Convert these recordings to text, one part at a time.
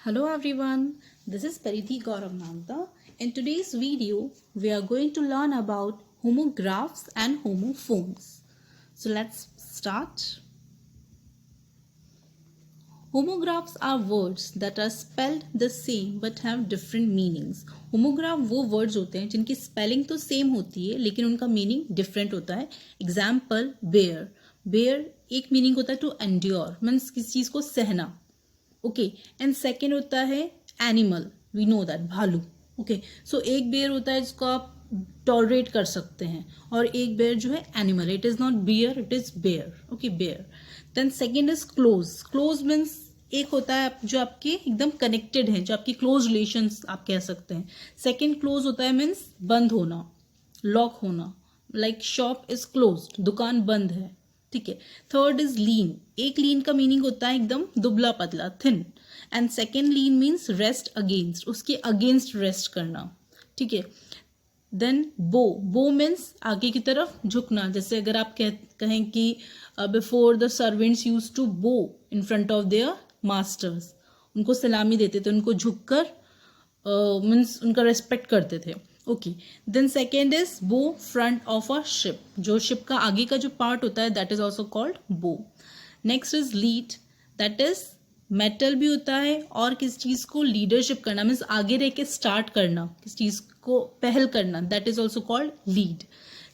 Hello everyone, this is Paridhi Gauravnanta. In today's video, we are going to learn about homographs and homophones. So let's start. Homographs are words that are spelled the same but have different meanings. Homograph वो words होते हैं जिनकी spelling तो same होती है लेकिन उनका meaning different होता है. Example, bear. Bear एक meaning होता है to endure, means किसी चीज़ को सहना. ओके एंड सेकेंड होता है एनिमल, वी नो दैट, भालू. ओके सो एक बेयर होता है जिसको आप टॉलरेट कर सकते हैं और एक बेयर जो है animal. It is not beer, it is bear. Okay bear. Then second is close. Close means एक होता है जो आपके एकदम कनेक्टेड है, जो आपकी क्लोज रिलेशंस आप कह सकते हैं. सेकेंड क्लोज होता है मीन्स बंद होना, लॉक होना, लाइक शॉप इज क्लोज्ड, दुकान बंद है. ठीक है. थर्ड इज लीन. एक लीन का मीनिंग होता है एकदम दुबला पतला, thin. And second lean means rest against, उसके अगेंस्ट रेस्ट करना. ठीक है. देन बो. बो मीन्स आगे की तरफ झुकना. जैसे अगर आप कहें कि before the servants use to bow in front of their masters, उनको सलामी देते थे, उनको झुककर मीन्स उनका रेस्पेक्ट करते थे. ओके. देन सेकेंड इज बो फ्रंट ऑफ अ शिप. जो शिप का आगे का जो पार्ट होता है दैट इज ऑल्सो कॉल्ड बो. Next is lead. That is metal भी होता है और किस चीज को लीडरशिप करना, मीन्स आगे रह के स्टार्ट करना, किस चीज को पहल करना, that is also called lead.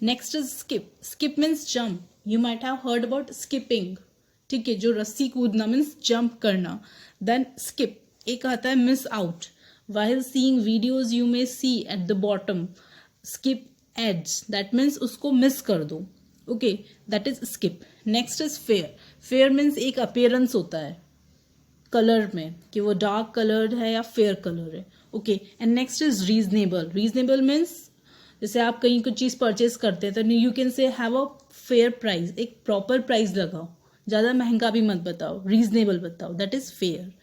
Next is skip. Skip means jump. You might have heard about skipping. ठीक है, जो रस्सी कूदना मीन्स जंप करना. Then skip. एक आता है miss out. While seeing videos you may see at the bottom skip ads, that means उसको miss कर दो. Okay, that is skip. Next is fair. Fair means एक appearance होता है कलर में कि वो डार्क कलर्ड है या फेयर कलर है. Okay. And next is reasonable. Reasonable means जैसे आप कहीं कुछ चीज़ परचेज करते हैं तो you can say have a fair price, एक प्रॉपर प्राइस लगाओ, ज़्यादा महंगा भी मत बताओ, रीजनेबल बताओ, that is fair.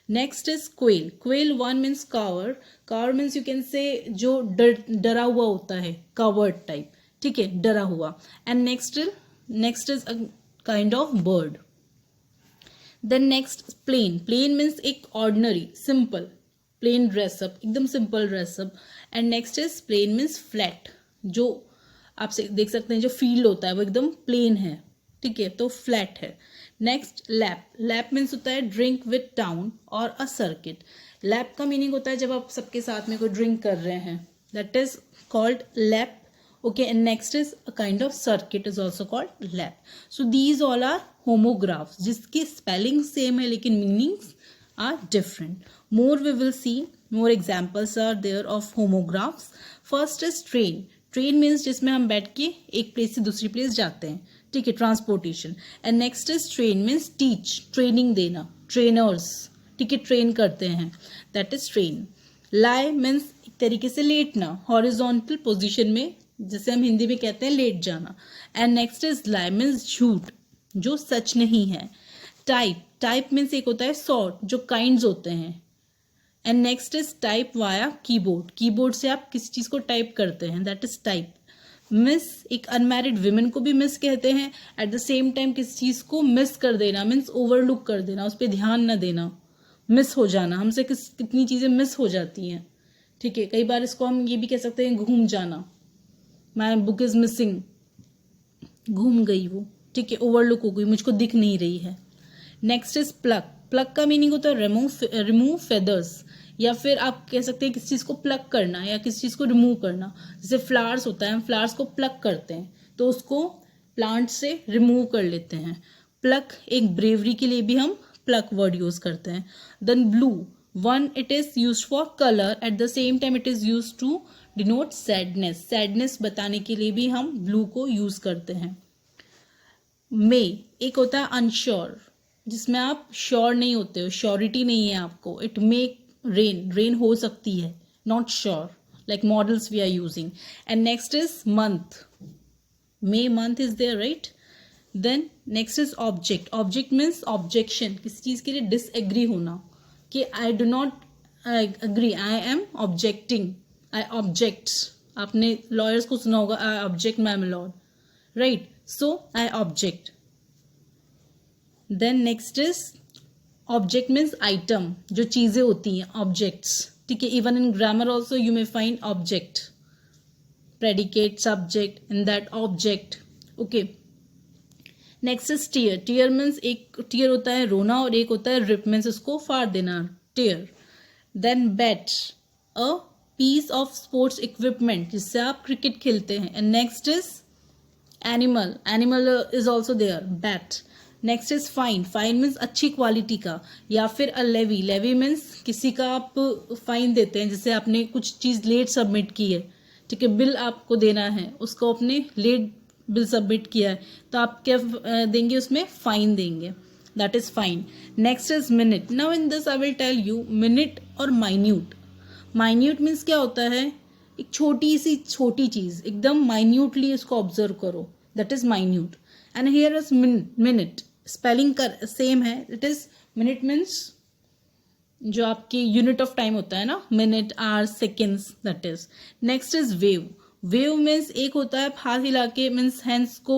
Next is quell. Quell one means cower. Cower means you can say जो डरा हुआ होता है, कावर्ड टाइप. ठीक है, डरा हुआ. And next is a kind of bird. Then next plain. Plain means एक ऑर्डिनरी, सिंपल, प्लेन ड्रेसअप, एकदम simple dress up. And next is plain means flat. जो आप देख सकते हैं जो फील्ड होता है वो एकदम प्लेन है. ठीक है, तो फ्लैट है. Next lap. लैप मीन्स होता है ड्रिंक विथ टाउन और अ सर्किट. लैप का मीनिंग होता है जब आप सबके साथ में कोई ड्रिंक कर रहे हैं, that is called lap. Okay. And next is a kind of circuit is also called lap. So these all are homographs जिसकी स्पेलिंग सेम है लेकिन meanings are different. More we will see, more examples are there of homographs. First is train. Train means जिसमें हम बैठ के एक place से दूसरी प्लेस जाते हैं. ठीक है, transportation. And next is train means teach, training देना, ट्रेनर्स. ठीक है, ट्रेन करते हैं, that is train. Lie means एक तरीके से लेटना, हॉरिजॉन्टल पोजीशन में, जैसे हम हिंदी में कहते हैं लेट जाना. And next is lie means झूठ, जो सच नहीं है. टाइप. टाइप मीन्स एक होता है सॉर्ट, जो काइंड्स होते हैं. And next is type via keyboard. Keyboard से आप किसी चीज को टाइप करते हैं, दैट इज टाइप. मिस, एक अनमैरिड विमेन को भी मिस कहते हैं. एट द सेम टाइम किसी चीज को मिस कर देना मीन्स ओवरलुक कर देना, उस पर ध्यान न देना, मिस हो जाना. हमसे कितनी चीजें मिस हो जाती हैं. ठीक है, कई बार इसको हम ये भी कह सकते हैं घूम जाना. माई बुक इज मिसिंग, घूम गई वो. ठीक है, ओवरलुक हो गई, मुझको दिख नहीं रही है. Next is plug. प्लग का मीनिंग होता है रिमूव फेदर्स, या फिर आप कह सकते हैं किसी चीज़ को प्लग करना या किसी चीज़ को रिमूव करना. जैसे फ्लावर्स होता है, हम फ्लावर्स को प्लग करते हैं तो उसको प्लांट से रिमूव कर लेते हैं. प्लग एक ब्रेवरी के लिए भी हम प्लग वर्ड यूज करते हैं. Then blue. One, it is use for colour, at the same time it is use to denote sadness. Sadness बताने के लिए भी हम ब्लू को यूज करते हैं. मे, एक होता है अनश्योर, जिसमें आप श्योर नहीं होते हो, श्योरिटी नहीं है आपको. It may rain. रेन हो सकती है, not sure, like models we are using. And next is month. May month is there, right. Then next is object. Object means objection, किसी चीज के लिए डिसएग्री होना, कि I do not agree, I am objecting, I object. आपने lawyers को सुना होगा, I object my lord, right. So I object. Then next is object means item, जो चीजें होती हैं, ऑब्जेक्ट्स, ठीक है. Even in grammar also you may find object, predicate, subject, in that object. Okay. Next is tear. Tear means एक tear होता है रोना और एक होता है रिप मीन्स उसको फाड़ देना, tear. Then bat, a piece of sports equipment जिससे आप क्रिकेट खेलते हैं. And next is animal. Animal is also there, bat. Next is fine. Fine means अच्छी क्वालिटी का. या फिर अ लेवी. लेवी मीन्स किसी का आप फाइन देते हैं, जैसे आपने कुछ चीज लेट सबमिट की है, ठीक है, बिल आपको देना है, उसको आपने लेट बिल सबमिट किया है, तो आप क्या देंगे उसमें, फाइन देंगे. That is fine. Next is minute. Now in this I will tell you minute और माइन्यूट. माइन्यूट मीन्स क्या होता है, एक छोटी चीज, एकदम माइन्यूटली इसको ऑब्जर्व करो, that is minute. And here is minute. Spelling कर सेम है. इट इज मिनट मीन्स जो आपकी यूनिट ऑफ टाइम होता है ना, minute, hour, seconds, that is. Next is wave. Wave means एक होता है हाथ हिला के, मीन्स हैंड्स को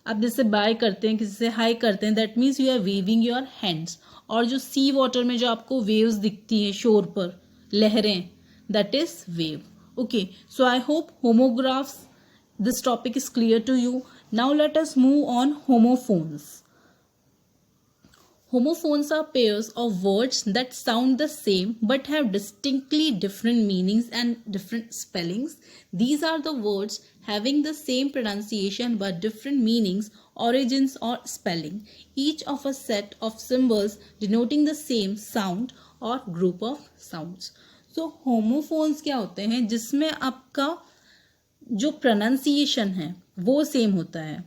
आप जैसे बाय करते हैं, किसी से हाई करते हैं, that means you are waving your hands. और जो सी वाटर में जो आपको वेव्स दिखती हैं शोर पर, लहरें, that is wave. Okay, so I hope homographs, this topic is clear to you. Now let us move on homophones. Homophones are pairs of words that sound the same but have distinctly different meanings and different spellings. These are the words having the same pronunciation but different meanings, origins or spelling, each of a set of symbols denoting the same sound or group of sounds. So homophones क्या होते हैं, जिसमें आपका जो pronunciation है वो same होता है,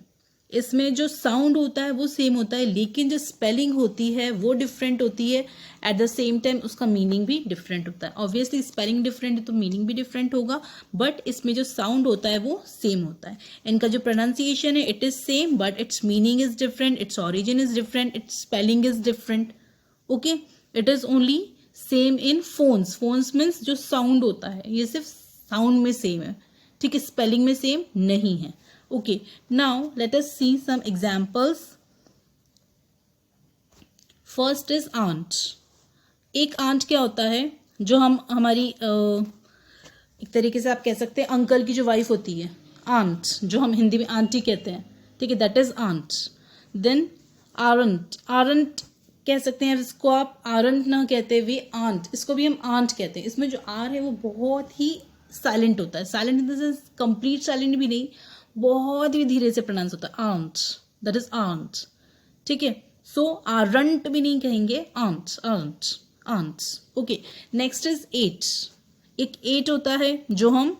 इसमें जो साउंड होता है वो सेम होता है, लेकिन जो स्पेलिंग होती है वो डिफरेंट होती है. एट द सेम टाइम उसका मीनिंग भी डिफरेंट होता है. ऑब्वियसली स्पेलिंग डिफरेंट है तो मीनिंग भी डिफरेंट होगा, बट इसमें जो साउंड होता है वो सेम होता है. इनका जो प्रोनाउंसिएशन है it is same but it's meaning is different, its origin is different, it's spelling is different. Okay, it is only same in phones. Phones means जो साउंड होता है ये सिर्फ साउंड में सेम है, ठीक है, स्पेलिंग में सेम नहीं है. Okay, now let us see some examples. First is aunt. एक aunt क्या होता है, जो हमारी एक तरीके से आप कह सकते हैं अंकल की जो वाइफ होती है, aunt, जो हम हिंदी में आंटी कहते हैं, ठीक है, that is aunt. Then aunt. aunt कह सकते हैं, इसको आप aunt ना कहते हुए aunt, इसको भी हम aunt कहते हैं. इसमें जो R है वो बहुत ही साइलेंट होता है. Silent in the sense complete silent भी नहीं, बहुत ही धीरे से प्रोनाउंस होता है. आंट, दैट इज आंट, ठीक है. सो आरंट भी नहीं कहेंगे, aunt, aunt, aunt. Okay, next is ate. एक एट होता है जो हम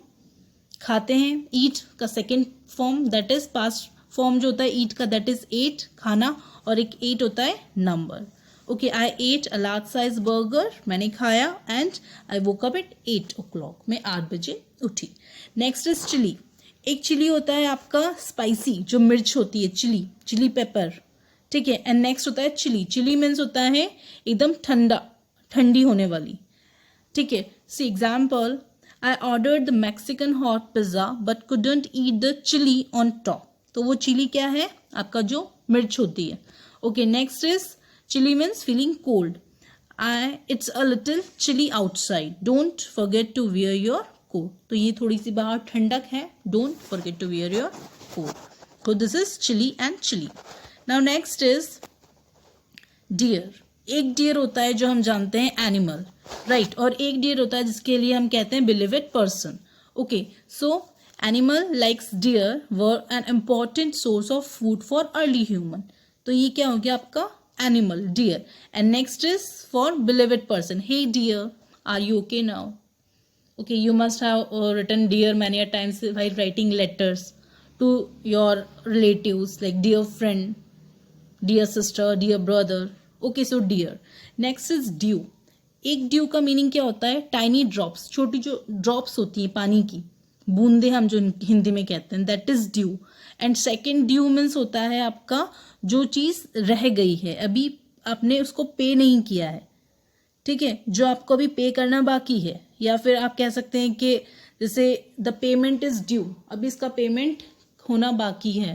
खाते हैं, ईट का second form, that is past form जो होता है ईट का, दैट इज एट, खाना. और एक एट होता है number. Okay, I ate a large size burger, मैंने खाया. And I woke up at 8 o'clock, मैं 8 बजे उठी. Next is chilly. एक चिली होता है आपका स्पाइसी, जो मिर्च होती है, चिली, चिली पेपर, ठीक है. एंड नेक्स्ट होता है चिली. चिली मीन्स होता है एकदम ठंडा, ठंडी होने वाली, ठीक है. See example, I ordered the Mexican hot pizza but couldn't eat the chilli on top. तो वो चिली क्या है, आपका जो मिर्च होती है. Okay, next is chilly means feeling cold. It's a little chilly outside, don't forget to wear your coat. तो ये थोड़ी सी बाहर ठंडक है, don't forget to wear your coat. तो this is chilli and chilly. Now next is deer. एक deer होता है जो हम जानते हैं एनिमल, राइट, और एक डियर होता है जिसके लिए हम कहते हैं beloved person. Okay, so animal likes deer were an important source of food for early human. तो ये क्या हो गया आपका animal, deer. And next is for beloved person, hey dear, are you okay now? Okay, you must have written dear many a times while writing letters to your relatives, like dear friend, dear sister, dear brother. Okay, so dear. Next is dew. एक due का meaning क्या होता है, tiny drops, छोटी जो drops होती हैं पानी की, बूंदे हम जो हिंदी में कहते हैं, that is due. And second due means होता है आपका जो चीज़ रह गई है, अभी आपने उसको पे नहीं किया है, ठीक है, जो आपको अभी पे करना बाकी है. या फिर आप कह सकते हैं कि जैसे द पेमेंट इज ड्यू, अभी इसका पेमेंट होना बाकी है.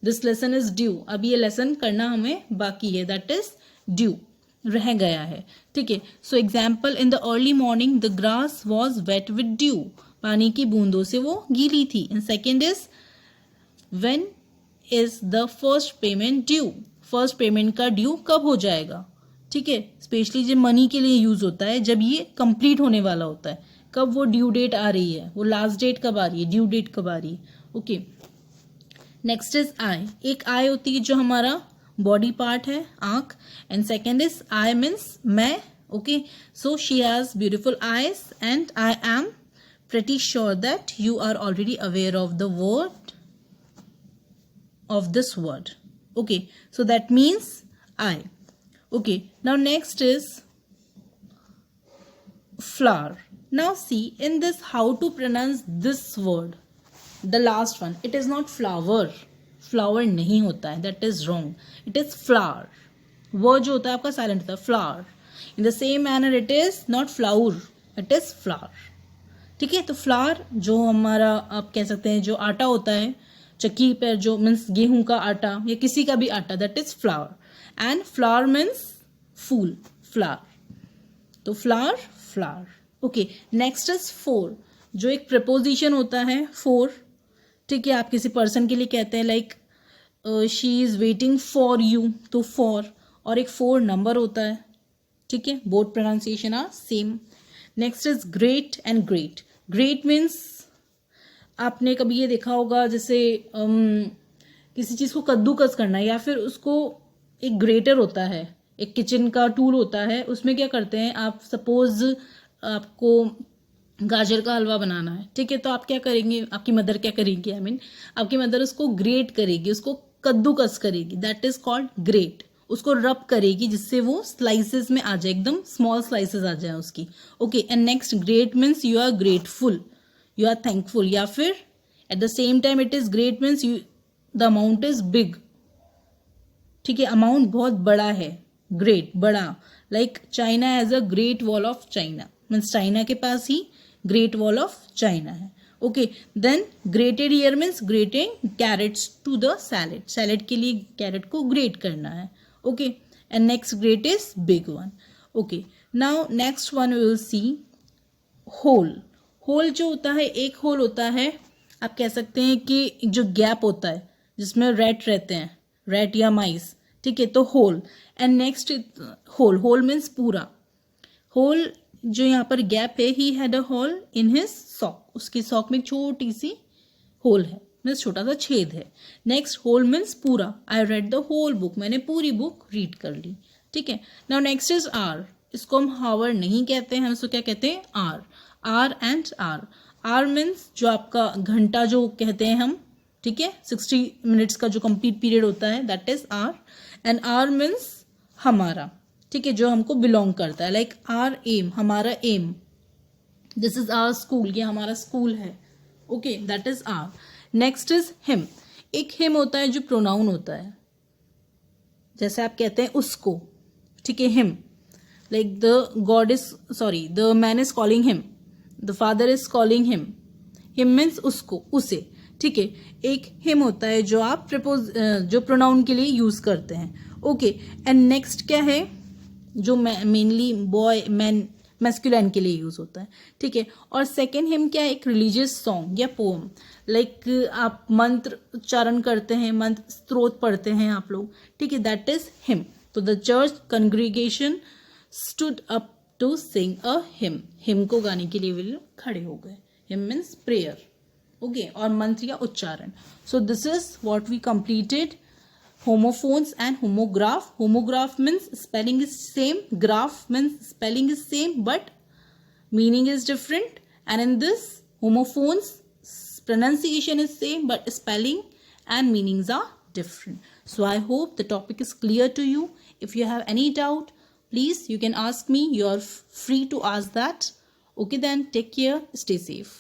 दिस लेसन इज ड्यू, अभी ये लेसन करना हमें बाकी है, दैट इज ड्यू. रह गया है, ठीक है. So example, in the early morning the grass was wet with dew, पानी की बूंदों से वो गीली थी. And second is when is the first payment due, first payment का ड्यू कब हो जाएगा, ठीक है. स्पेशली जब मनी के लिए यूज होता है, जब ये कंप्लीट होने वाला होता है, कब वो ड्यू डेट आ रही है, वो लास्ट डेट कब आ रही है, ड्यू डेट कब आ रही है. Okay, next is I. एक आई होती है जो हमारा बॉडी पार्ट है, आंख. And second is I means मैं. Okay, so she has beautiful eyes and I am pretty sure that you are already aware of the word of this word. Okay, so that means I. Okay, now next is flower. Now see in this how to pronounce this word, the last one. It is not flower, flower नहीं होता है, that is wrong. It is flower. word जो होता है आपका silent होता है, flower. In the same manner it is not flower, it is flower. ठीक है, तो फ्लावर जो हमारा आप कह सकते हैं जो आटा होता है चक्की पर, जो मीन्स गेहूं का आटा या किसी का भी आटा, that is flour. And flower means फूल, फ्लावर. तो flower, flower. Okay, next is for, जो एक प्रपोजिशन होता है फोर. ठीक है, आप किसी पर्सन के लिए कहते हैं like she is waiting for you, तो फॉर. और एक फोर नंबर होता है. ठीक है, both pronunciation are same. Next is great and grate. Grate means आपने कभी ये देखा होगा जैसे किसी चीज़ को कद्दूकस करना है, या फिर उसको एक ग्रेटर होता है, एक किचन का टूल होता है, उसमें क्या करते हैं आप, सपोज आपको गाजर का हलवा बनाना है, ठीक है, तो आप क्या करेंगे, आपकी मदर क्या करेगी, आई मीन आपकी मदर उसको ग्रेट करेगी, उसको कद्दूकस करेगी, दैट इज कॉल्ड ग्रेट. उसको रब करेगी जिससे वो स्लाइसेस में आ जाए, एकदम स्मॉल स्लाइसेस आ जाए उसकी. Okay, and next great means you are grateful, you are thankful, या फिर at the same time it is great means you the amount is big. ठीक है, अमाउंट बहुत बड़ा है, ग्रेट बड़ा. Like China has a great wall of China, means China के पास ही ग्रेट वॉल ऑफ चाइना है. Okay, then grated ear means grating carrots to the salad, salad के लिए कैरेट को ग्रेट करना है. Okay, and next great is big one. Okay, now next one we will see hole. hole जो होता है, एक होल होता है, आप कह सकते हैं कि जो गैप होता है जिसमें रैट रहते हैं, रैट या माइस. ठीक है, तो hole. And next hole, hole means पूरा. होल जो यहाँ पर गैप है, he had a hole in his sock, उसकी सॉक में एक छोटी सी होल है, मीन्स छोटा सा छेद है. नेक्स्ट होल मीन्स पूरा, I read the whole book, मैंने पूरी बुक रीड कर ली. ठीक है, नाउ नेक्स्ट इज आर. इसको हम हावर नहीं कहते हैं, हम इसको क्या कहते हैं, hour. Hour and our. Hour means जो आपका घंटा जो कहते हैं हम, ठीक है, 60 मिनट्स का जो कंप्लीट पीरियड होता है, that is hour. And our means हमारा, ठीक है, जो हमको बिलोंग करता है, लाइक आर एम, हमारा aim. This is our school, ये हमारा स्कूल है. Okay, that is our. Next is hymn. एक हिम होता है जो प्रोनाउन होता है, जैसे आप कहते हैं उसको, ठीक है, him. Like the God is, sorry, the man is calling him, the father is calling him. Him means उसको, उसे. ठीक है, एक हिम होता है जो आप जो प्रोनाउन के लिए यूज करते हैं. ओके, एंड नेक्स्ट क्या है, जो मेनली बॉय मैन मैस्कुलाइन के लिए यूज होता है. ठीक है, और सेकेंड हिम क्या है, एक रिलीजियस सॉन्ग या पोम. लाइक आप मंत्र उच्चारण करते हैं, मंत्र स्त्रोत पढ़ते हैं आप लोग, ठीक है, दैट इज हिम. तो the church congregation stood up to sing a hymn. Hymn को गाने के लिए वे खड़े हो गए. Him means prayer. ओके, और मंत्र या उच्चारण. So this is what we completed. Homophones and homograph. Homograph means spelling is same, graph means spelling is same but meaning is different. And in this, homophones pronunciation is same but spelling and meanings are different. So I hope the topic is clear to you. If you have any doubt, please you can ask me. You are free to ask that. Okay then, take care, stay safe.